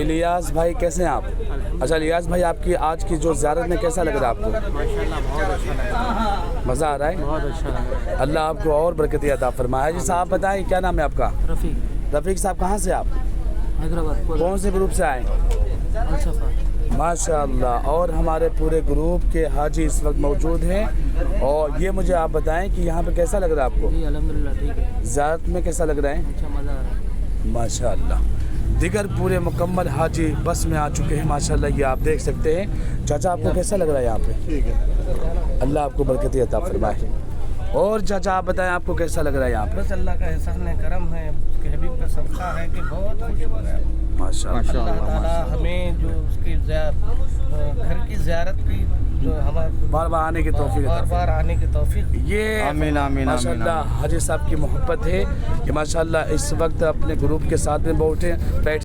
الیاس بھائی کیسے ہیں آپ؟ اچھا الیاس بھائی آپ کی آج کی جو زیارت میں کیسا لگ رہا ہے آپ کو؟ ماشاءاللہ بہت اچھا لگ رہا ہے، مزہ آ رہا ہے؟ بہت اچھا لگ رہا ہے۔ اللہ آپ کو اور برکتی عطا فرمائے۔ جی صاحب بتائیں کیا نام ہے آپ کا؟ رفیق رفیق صاحب کہاں سے آپ؟ حیدرآباد کون سے گروپ سے آئے ہیں؟ الصفا۔ ماشاء اللہ، اور ہمارے پورے گروپ کے حاجی اس وقت موجود ہیں، اور یہ مجھے آپ بتائیں کہ یہاں پہ کیسا لگ رہا ہے آپ کو؟ جی الحمدللہ ٹھیک ہے، زیارت میں کیسا لگ رہا ہے؟ اچھا مزہ آ رہا ہے۔ ماشاء اللہ، دیگر پورے مکمل حاجی بس میں آ چکے ہیں ماشاء اللہ، یہ آپ دیکھ سکتے ہیں۔ چاچا آپ کو کیسا لگ رہا ہے یہاں پہ؟ ٹھیک ہے، اللہ آپ کو برکتی عطا فرمائے۔ اور چاچا آپ بتائیں آپ کو کیسا لگ رہا ہے یہاں پہ؟ بس اللہ کا احسان ہے، کرم ہے، اس کے حبیب کا صدقہ ہے کہ بہت خوش ہو گیا۔ ماشاء اللہ، اللہ تعالیٰ ہمیں جو اس کی گھر کی زیارت کی جو ہمارے بار بار آنے کی توفیق عطا بار بار آنے کی توفیق دی۔ یہ آمین آمین ماشاء آمین اللہ حاجی صاحب کی محبت ہے کہ ماشاء اللہ اس وقت اپنے گروپ کے ساتھ میں بیٹھے